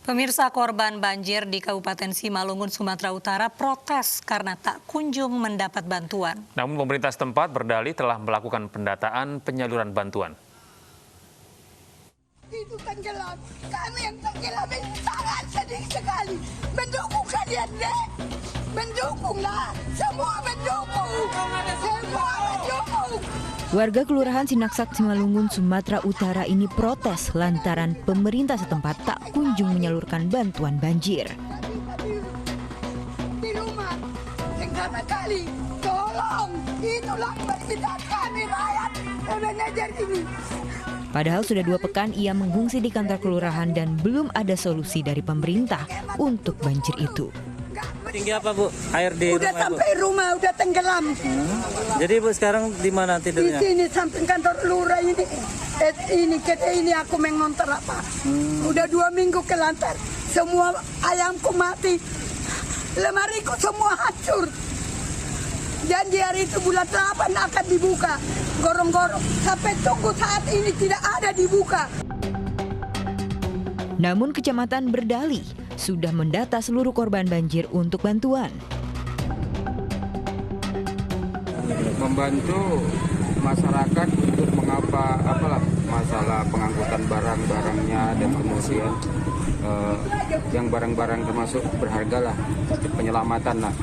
Pemirsa, korban banjir di Kabupaten Simalungun, Sumatera Utara protes karena tak kunjung mendapat bantuan. Namun pemerintah setempat berdalih telah melakukan pendataan penyaluran bantuan. Itu tenggelam, kami yang tenggelam ini sangat sedih sekali. Mendukung kalian, Dek. Mendukunglah, semua mendukung. Semua mendukung. Warga Kelurahan Sinaksak, Simalungun, Sumatera Utara ini protes lantaran pemerintah setempat tak kunjung menyalurkan bantuan banjir. Di rumah, pertama kali, tolong, itulah permintaan kami rakyat Indonesia ini. Padahal sudah 2 pekan ia mengungsi di kantor kelurahan dan belum ada solusi dari pemerintah untuk banjir itu. Tinggi apa, Bu? Air di udah rumah, sampai Bu? Rumah, udah tenggelam. Jadi, Bu, sekarang di mana tidurnya? Di sini samping kantor lurah ini. Ini aku mengontar apa? Udah 2 minggu ke lantar. Semua ayamku mati. Lemariku semua hancur. Janji hari itu bulan 8 akan dibuka. Gorong-gorong. Sampai tunggu saat ini tidak ada dibuka. Namun kecamatan berdalih sudah mendata seluruh korban banjir untuk bantuan. Membantu masyarakat untuk masalah pengangkutan barang-barangnya dan kemudian yang barang-barang termasuk berharga lah, penyelamatan lah,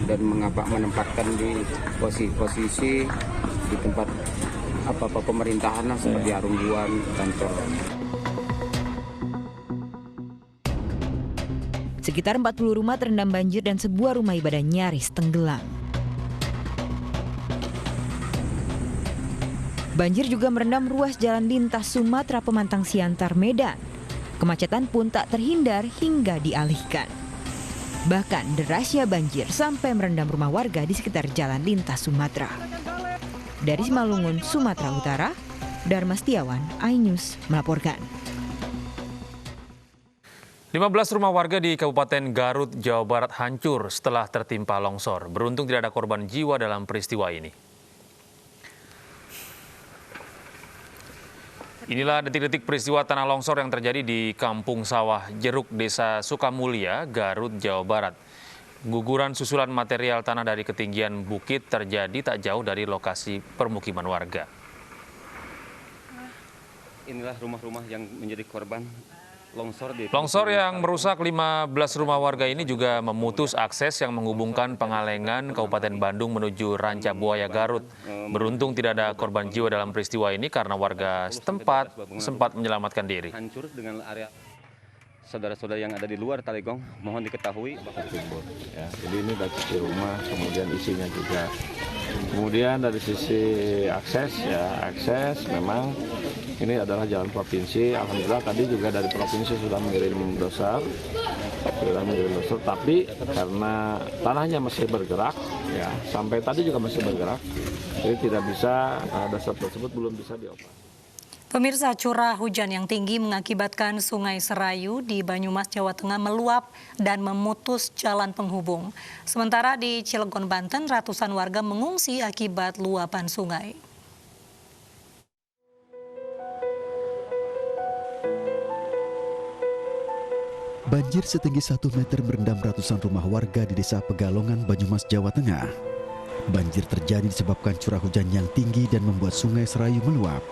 dan menempatkan di posisi di tempat pemerintahan lah, seperti Arungguan, kantor. Sekitar 40 rumah terendam banjir dan sebuah rumah ibadah nyaris tenggelam. Banjir juga merendam ruas jalan lintas Sumatera Pemantang Siantar, Medan. Kemacetan pun tak terhindar hingga dialihkan. Bahkan derasnya banjir sampai merendam rumah warga di sekitar jalan lintas Sumatera. Dari Simalungun, Sumatera Utara, Dharma Setiawan, iNews melaporkan. 15 rumah warga di Kabupaten Garut, Jawa Barat hancur setelah tertimpa longsor. Beruntung tidak ada korban jiwa dalam peristiwa ini. Inilah detik-detik peristiwa tanah longsor yang terjadi di Kampung Sawah Jeruk, Desa Sukamulya, Garut, Jawa Barat. Guguran susulan material tanah dari ketinggian bukit terjadi tak jauh dari lokasi permukiman warga. Inilah rumah-rumah yang menjadi korban Longsor yang merusak 15 rumah warga ini juga memutus akses yang menghubungkan Pangalengan, Kabupaten Bandung menuju Ranca Buaya, Garut. Beruntung tidak ada korban jiwa dalam peristiwa ini karena warga setempat sempat menyelamatkan diri. Hancur dengan area saudara-saudara yang ada di luar Talegong, mohon diketahui ya, jadi ini dari sisi rumah, kemudian isinya juga. Kemudian dari sisi akses memang ini adalah jalan provinsi. Alhamdulillah tadi juga dari provinsi sudah mengirim doser, tapi karena tanahnya masih bergerak, ya sampai tadi juga masih bergerak, jadi tidak bisa, doser tersebut belum bisa dioperasi. Pemirsa, curah hujan yang tinggi mengakibatkan Sungai Serayu di Banyumas, Jawa Tengah meluap dan memutus jalan penghubung. Sementara di Cilegon, Banten, ratusan warga mengungsi akibat luapan sungai. Banjir setinggi 1 meter merendam ratusan rumah warga di Desa Pegalongan, Banyumas, Jawa Tengah. Banjir terjadi disebabkan curah hujan yang tinggi dan membuat Sungai Serayu meluap.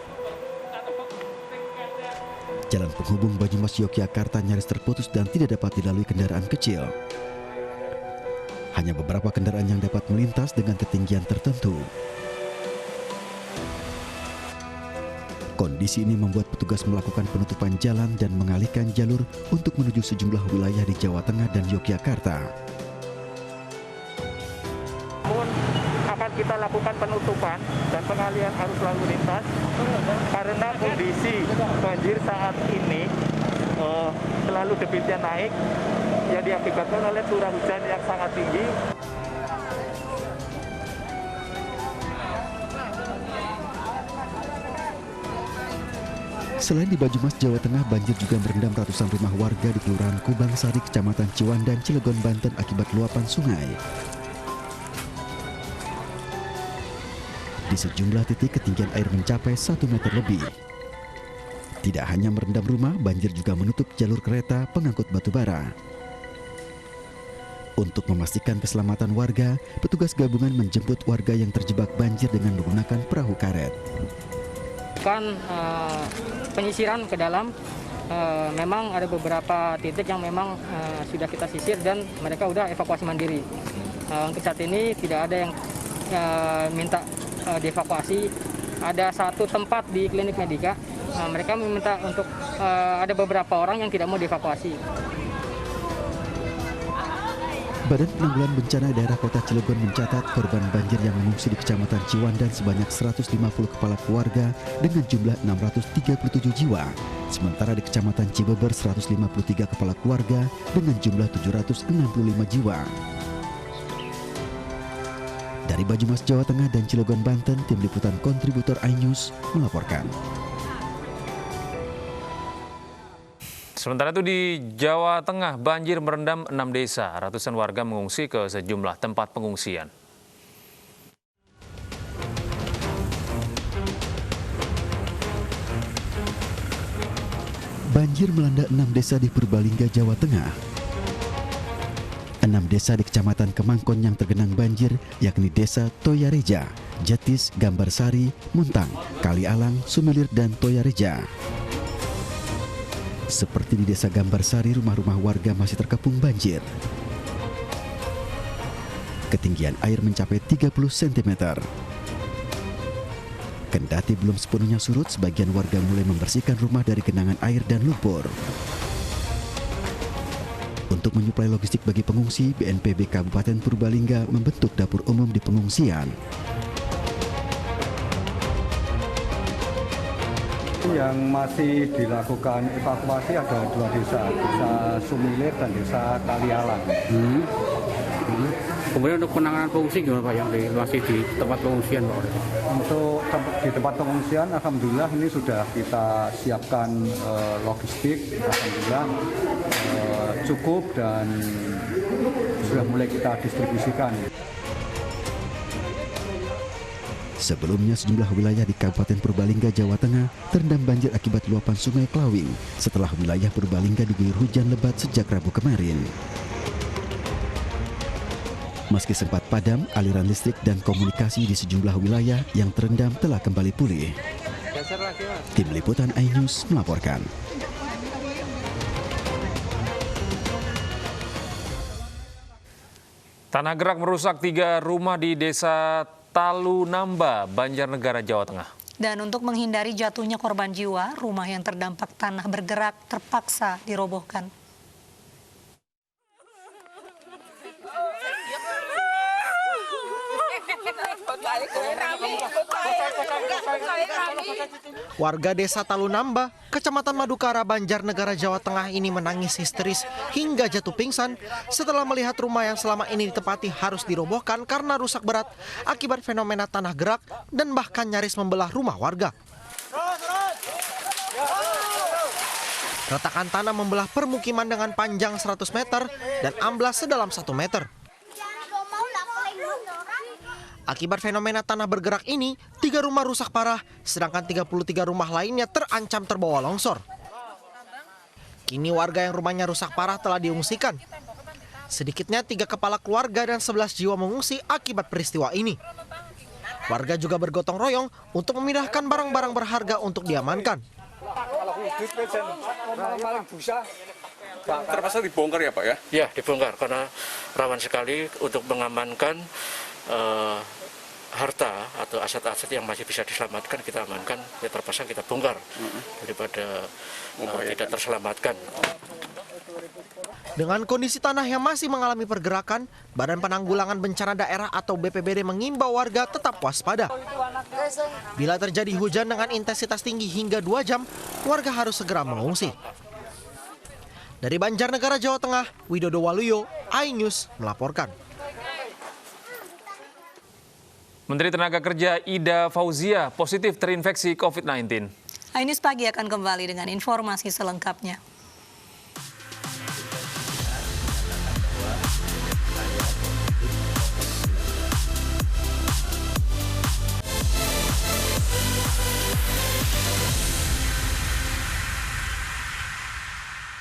Jalan penghubung Banyumas Yogyakarta nyaris terputus dan tidak dapat dilalui kendaraan kecil. Hanya beberapa kendaraan yang dapat melintas dengan ketinggian tertentu. Kondisi ini membuat petugas melakukan penutupan jalan dan mengalihkan jalur untuk menuju sejumlah wilayah di Jawa Tengah dan Yogyakarta. Akan kita lakukan penutupan dan pengalihan arus lalu lintas karena kondisi banjir saat ini selalu debitnya naik yang diakibatkan oleh curah hujan yang sangat tinggi. Selain di Banyumas, Jawa Tengah, banjir juga merendam ratusan rumah warga di Kelurahan Kubangsari, Kecamatan Ciwandan, Cilegon, Banten akibat luapan sungai. Di sejumlah titik ketinggian air mencapai 1 meter lebih. Tidak hanya merendam rumah, banjir juga menutup jalur kereta pengangkut batu bara. Untuk memastikan keselamatan warga, petugas gabungan menjemput warga yang terjebak banjir dengan menggunakan perahu karet. Penyisiran ke dalam, memang ada beberapa titik yang memang sudah kita sisir dan mereka udah evakuasi mandiri. Untuk saat ini tidak ada yang minta dievakuasi. Ada satu tempat di klinik Medika, mereka meminta untuk ada beberapa orang yang tidak mau dievakuasi. Badan Penanggulangan Bencana Daerah Kota Cilegon mencatat korban banjir yang mengungsi di Kecamatan Ciwandan sebanyak 150 kepala keluarga dengan jumlah 637 jiwa. Sementara di Kecamatan Cibeber 153 kepala keluarga dengan jumlah 765 jiwa. Dari Banyumas, Jawa Tengah dan Cilegon, Banten, tim liputan kontributor iNews melaporkan. Sementara itu di Jawa Tengah, banjir merendam 6 desa. Ratusan warga mengungsi ke sejumlah tempat pengungsian. Banjir melanda 6 desa di Purbalingga, Jawa Tengah. 6 desa di Kecamatan Kemangkon yang tergenang banjir, yakni Desa Toyareja, Jatis, Gambarsari, Muntang, Kalialang, Sumilir, dan Toyareja. Seperti di Desa Gambarsari, rumah-rumah warga masih terkepung banjir. Ketinggian air mencapai 30 cm. Kendati belum sepenuhnya surut, sebagian warga mulai membersihkan rumah dari genangan air dan lumpur. Untuk menyuplai logistik bagi pengungsi, BNPB Kabupaten Purbalingga membentuk dapur umum di pengungsian. Yang masih dilakukan evakuasi ada 2 desa, Desa Sumilir dan Desa Kalialang. Kemudian untuk penanganan pengungsi gimana Pak yang masih di tempat pengungsian Pak? Untuk di tempat pengungsian, alhamdulillah ini sudah kita siapkan logistik, alhamdulillah cukup dan sudah mulai kita distribusikan. Sebelumnya sejumlah wilayah di Kabupaten Purbalingga, Jawa Tengah terendam banjir akibat luapan Sungai Klawing setelah wilayah Purbalingga diguyur hujan lebat sejak Rabu kemarin. Meski sempat padam, aliran listrik dan komunikasi di sejumlah wilayah yang terendam telah kembali pulih. Tim Liputan iNews melaporkan. Tanah gerak merusak 3 rumah di Desa Talunamba, Banjarnegara, Jawa Tengah. Dan untuk menghindari jatuhnya korban jiwa, rumah yang terdampak tanah bergerak terpaksa dirobohkan. Warga Desa Talunamba, Kecamatan Madukara, Banjarnegara, Jawa Tengah ini menangis histeris hingga jatuh pingsan setelah melihat rumah yang selama ini ditempati harus dirobohkan karena rusak berat akibat fenomena tanah gerak dan bahkan nyaris membelah rumah warga. Retakan tanah membelah permukiman dengan panjang 100 meter dan amblas sedalam 1 meter. Akibat fenomena tanah bergerak ini, 3 rumah rusak parah, sedangkan 33 rumah lainnya terancam terbawa longsor. Kini warga yang rumahnya rusak parah telah diungsikan. Sedikitnya 3 kepala keluarga dan 11 jiwa mengungsi akibat peristiwa ini. Warga juga bergotong royong untuk memindahkan barang-barang berharga untuk diamankan. Terpaksa dibongkar ya Pak ya? Ya, dibongkar karena rawan sekali untuk mengamankan harta atau aset-aset yang masih bisa diselamatkan kita amankan, ya terpaksa kita bongkar daripada tidak terselamatkan. Dengan kondisi tanah yang masih mengalami pergerakan, Badan Penanggulangan Bencana Daerah atau BPBD mengimbau warga tetap waspada. Bila terjadi hujan dengan intensitas tinggi hingga 2 jam, warga harus segera mengungsi. Dari Banjarnegara, Jawa Tengah, Widodo Waluyo, iNews melaporkan. Menteri Tenaga Kerja Ida Fauzia positif terinfeksi COVID-19. iNews Pagi akan kembali dengan informasi selengkapnya.